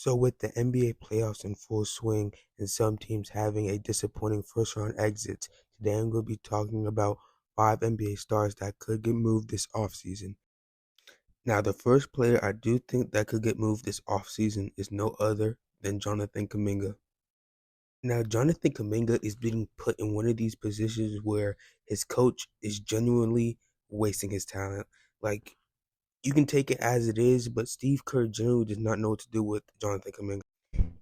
So with the NBA playoffs in full swing and some teams having a disappointing first round exits, today I'm going to be talking about 5 NBA stars that could get moved this offseason. Now, the first player I do think that could get moved this offseason is no other than Jonathan Kaminga. Now, Jonathan Kaminga is being put in one of these positions where his coach is genuinely wasting his talent. Like, you can take it as it is, but Steve Kerr generally does not know what to do with Jonathan Kaminga.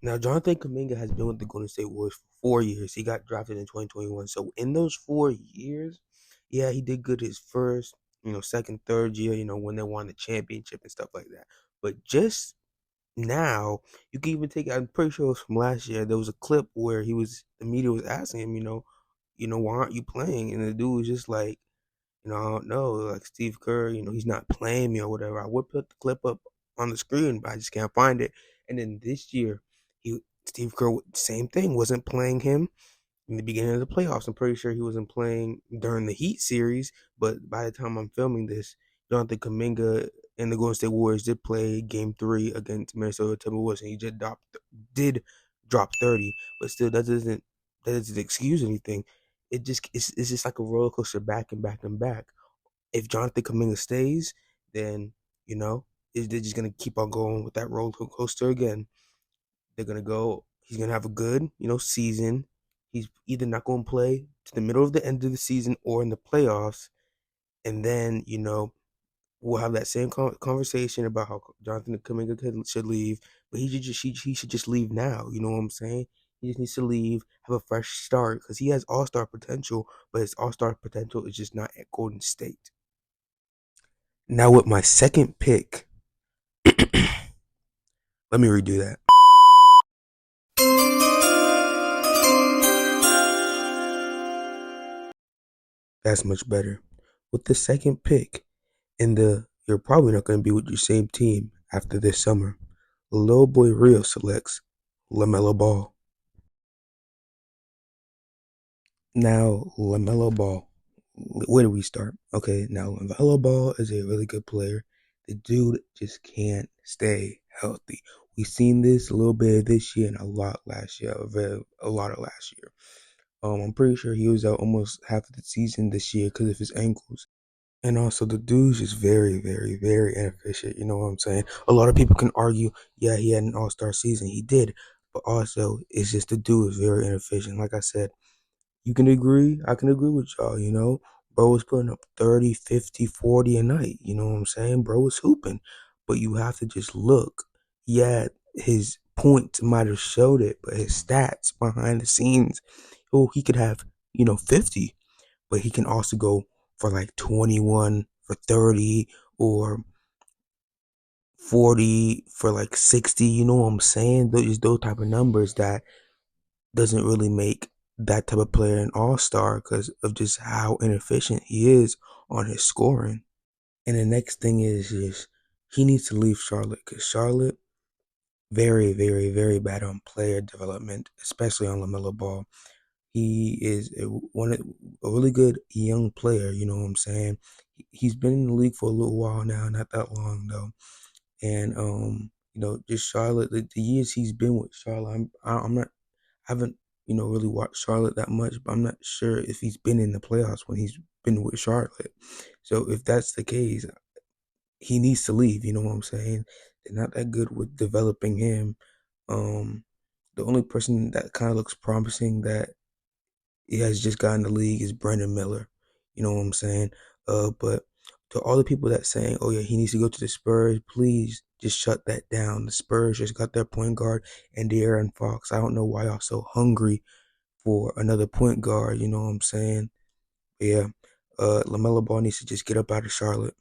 Now, Jonathan Kaminga has been with the Golden State Warriors for 4 years. He got drafted in 2021. So in those 4 years, yeah, he did good his first, second, third year, when they won the championship and stuff like that. But just now, you can even take, I'm pretty sure it was from last year, there was a clip where the media was asking him, why aren't you playing? And the dude was just like, I don't know, like Steve Kerr, he's not playing me or whatever. I would put the clip up on the screen, but I just can't find it. And then this year, Steve Kerr, same thing, wasn't playing him in the beginning of the playoffs. I'm pretty sure he wasn't playing during the Heat series, but by the time I'm filming this, Jonathan Kaminga and the Golden State Warriors did play Game 3 against Minnesota Timberwolves, and he did drop 30, but still that doesn't excuse anything. It's just like a roller coaster back and back and back. If Jonathan Kaminga stays, then you know they're just gonna keep on going with that roller coaster again. They're gonna go. He's gonna have a good, season. He's either not gonna play to the middle of the end of the season or in the playoffs, and then we'll have that same conversation about how Jonathan Kaminga should leave, but he should just leave now. You know what I'm saying? He just needs to leave, have a fresh start because he has all star potential, but his all star potential is just not at Golden State. Now with my second pick, let me redo that. That's much better. With the second pick, you're probably not going to be with your same team after this summer. Little boy Rio selects LaMelo Ball. Now, LaMelo Ball. Where do we start? Okay, now LaMelo Ball is a really good player. The dude just can't stay healthy. We've seen this a little bit this year and a lot last year, a lot of last year. I'm pretty sure he was out almost half of the season this year because of his ankles. And also, the dude's just very, very, very inefficient. You know what I'm saying? A lot of people can argue, yeah, he had an all star season. He did. But also, it's just the dude is very inefficient. Like I said, you can agree. I can agree with y'all. Bro was putting up 30, 50, 40 a night. You know what I'm saying? Bro was hooping. But you have to just look. Yeah, his points might have showed it, but his stats behind the scenes, oh, he could have, 50, but he can also go for like 21 for 30 or 40 for like 60. You know what I'm saying? Those type of numbers that doesn't really make that type of player an all-star because of just how inefficient he is on his scoring. And the next thing is just he needs to leave Charlotte because Charlotte very, very, very bad on player development, especially on LaMelo Ball. He is a really good young player. You know what I'm saying? He's been in the league for a little while now, not that long though. And just Charlotte. The years he's been with Charlotte, I'm not, I haven't really watched Charlotte that much, but I'm not sure if he's been in the playoffs when he's been with Charlotte. So if that's the case, he needs to leave. You know what I'm saying? They're not that good with developing him. Um, the only person that kind of looks promising that he has just gotten the league is Brandon Miller. You know what I'm saying? But to all the people that saying, "Oh yeah, he needs to go to the Spurs," please just shut that down. The Spurs just got their point guard and De'Aaron Fox. I don't know why y'all so hungry for another point guard. You know what I'm saying? But yeah, LaMelo Ball needs to just get up out of Charlotte.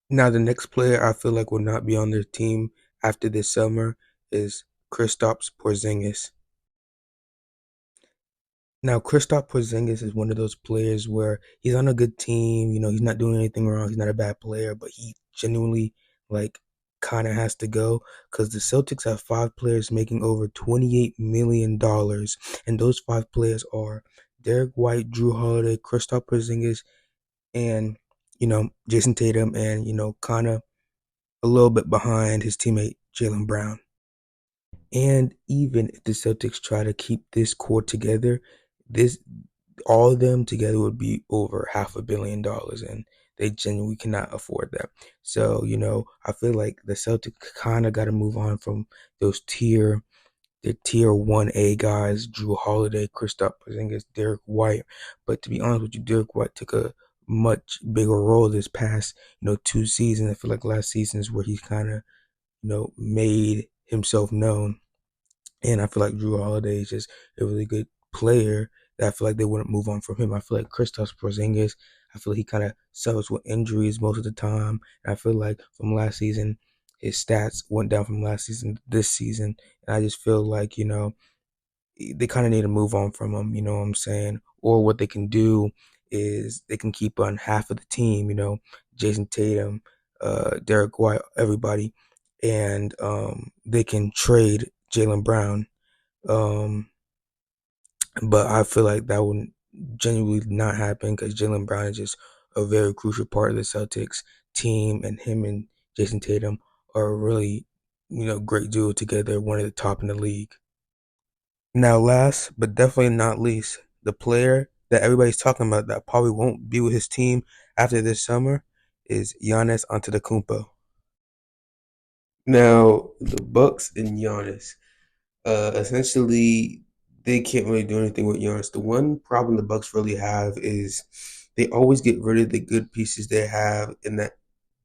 Now the next player I feel like will not be on their team after this summer is Kristaps Porzingis. Now, Kristaps Porzingis is one of those players where he's on a good team. He's not doing anything wrong. He's not a bad player, but he genuinely, like, kind of has to go because the Celtics have 5 players making over $28 million. And those 5 players are Derek White, Drew Holiday, Kristaps Porzingis, and, Jason Tatum, and, kind of a little bit behind his teammate, Jaylen Brown. And even if the Celtics try to keep this core together, this all of them together would be over $500 million, and they genuinely cannot afford that. So, I feel like the Celtics kind of got to move on from those the tier 1A guys, Drew Holiday, Kristaps Porzingis, Derek White. But to be honest with you, Derek White took a much bigger role this past, 2 seasons. I feel like last season is where he's kind of, made himself known. And I feel like Drew Holiday is just a really good player that I feel like they wouldn't move on from him. I feel like Kristaps Porzingis, I feel like he kind of suffers with injuries most of the time. And I feel like from last season, his stats went down from last season to this season. And I just feel like, they kind of need to move on from him, you know what I'm saying? Or what they can do is they can keep on half of the team, Jason Tatum, Derek White, everybody, and they can trade Jaylen Brown. Um, but I feel like that would genuinely not happen because Jaylen Brown is just a very crucial part of the Celtics team, and him and Jason Tatum are a really, great duo together, one of the top in the league. Now, last but definitely not least, the player that everybody's talking about that probably won't be with his team after this summer is Giannis Antetokounmpo. Now, the Bucks and Giannis, essentially, they can't really do anything with Giannis. The one problem the Bucks really have is they always get rid of the good pieces they have, and that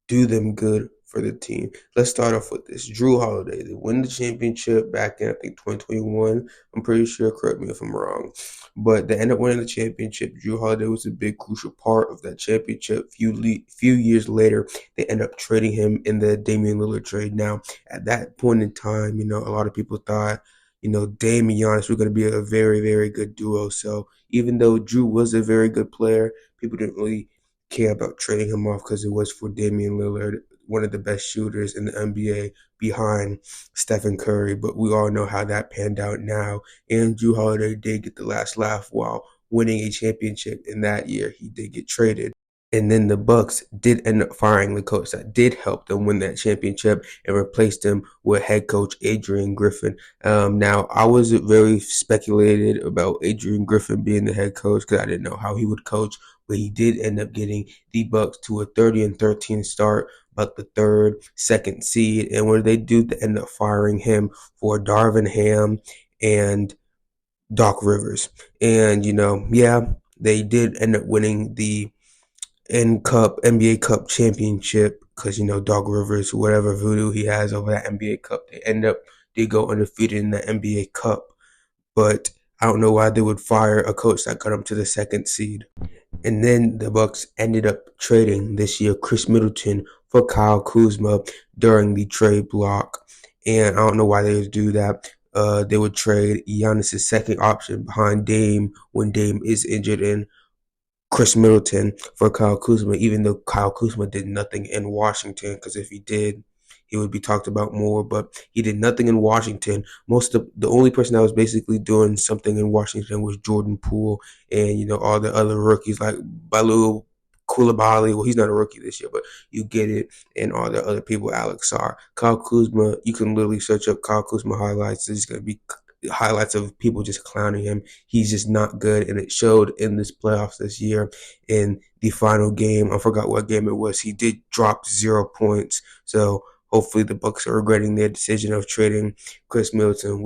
do them good for the team. Let's start off with this. Drew Holiday. They win the championship back in, I think, 2021. I'm pretty sure, correct me if I'm wrong. But they end up winning the championship. Drew Holiday was a big, crucial part of that championship. Few years later, they end up trading him in the Damian Lillard trade. Now, at that point in time, a lot of people thought, Dame and Giannis were going to be a very, very good duo. So even though Drew was a very good player, people didn't really care about trading him off because it was for Damian Lillard, one of the best shooters in the NBA behind Stephen Curry. But we all know how that panned out now. And Drew Holiday did get the last laugh while winning a championship in that year. He did get traded. And then the Bucks did end up firing the coach that did help them win that championship and replaced him with head coach Adrian Griffin. Now, I was very speculated about Adrian Griffin being the head coach because I didn't know how he would coach, but he did end up getting the Bucks to a 30-13 start, about the second seed. And what did they do to end up firing him for Darvin Ham and Doc Rivers? And, yeah, they did end up winning the NBA Cup championship because Doc Rivers, whatever voodoo he has over that NBA Cup, they go undefeated in the NBA Cup. But I don't know why they would fire a coach that got them to the second seed. And then the Bucks ended up trading this year Chris Middleton for Kyle Kuzma during the trade block. And I don't know why they would do that. They would trade Giannis' second option behind Dame when Dame is injured, and Chris Middleton for Kyle Kuzma, even though Kyle Kuzma did nothing in Washington, because if he did, he would be talked about more. But he did nothing in Washington. The only person that was basically doing something in Washington was Jordan Poole, and all the other rookies like Baloo Koulibaly. Well, he's not a rookie this year, but you get it. And all the other people, Alex Sarr, Kyle Kuzma. You can literally search up Kyle Kuzma highlights. It's gonna be highlights of people just clowning him. He's just not good, and it showed in this playoffs this year. In the final game, I forgot what game it was, he did drop 0 points. So hopefully the Bucks are regretting their decision of trading Chris Middleton.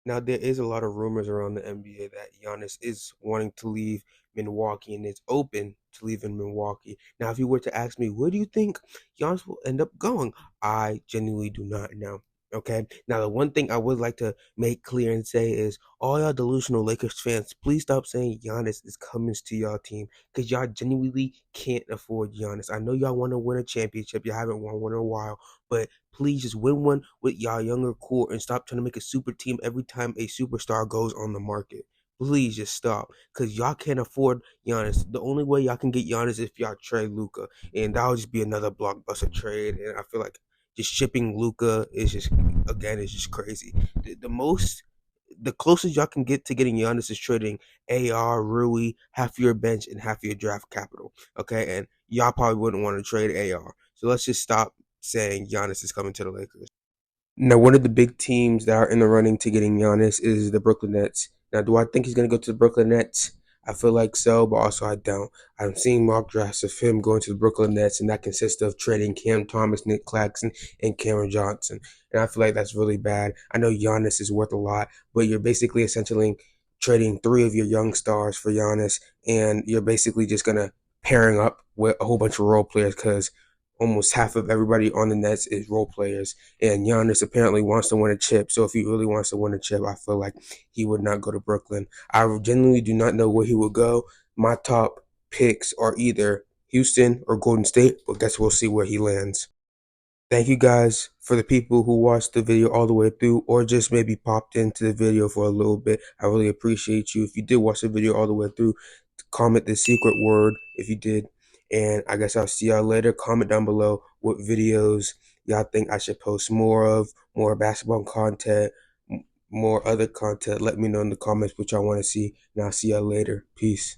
Now, there is a lot of rumors around the NBA that Giannis is wanting to leave Milwaukee and is open to leaving Milwaukee. Now, if you were to ask me, where do you think Giannis will end up going? I genuinely do not know. Okay. Now, the one thing I would like to make clear and say is all y'all delusional Lakers fans, please stop saying Giannis is coming to y'all team because y'all genuinely can't afford Giannis. I know y'all want to win a championship. Y'all haven't won one in a while, but please just win one with y'all younger core and stop trying to make a super team every time a superstar goes on the market. Please just stop, because y'all can't afford Giannis. The only way y'all can get Giannis is if y'all trade Luka, and that would just be another blockbuster trade. And I feel like just shipping Luka is just, again, it's just crazy. The closest y'all can get to getting Giannis is trading AR, Rui, half your bench and half your draft capital. Okay, and y'all probably wouldn't want to trade AR. So let's just stop saying Giannis is coming to the Lakers. Now, one of the big teams that are in the running to getting Giannis is the Brooklyn Nets. Now, do I think he's going to go to the Brooklyn Nets? I feel like so, but also I don't. I'm seeing mock drafts of him going to the Brooklyn Nets, and that consists of trading Cam Thomas, Nick Claxton, and Cameron Johnson. And I feel like that's really bad. I know Giannis is worth a lot, but you're basically essentially trading three of your young stars for Giannis, and you're basically just going to pairing up with a whole bunch of role players because almost half of everybody on the Nets is role players. And Giannis apparently wants to win a chip. So if he really wants to win a chip, I feel like he would not go to Brooklyn. I genuinely do not know where he would go. My top picks are either Houston or Golden State, but guess we'll see where he lands. Thank you guys for the people who watched the video all the way through or just maybe popped into the video for a little bit. I really appreciate you. If you did watch the video all the way through, comment the secret word if you did. And I guess I'll see y'all later. Comment down below what videos y'all think I should post more of, more basketball content, more other content. Let me know in the comments what y'all want to see. And I'll see y'all later. Peace.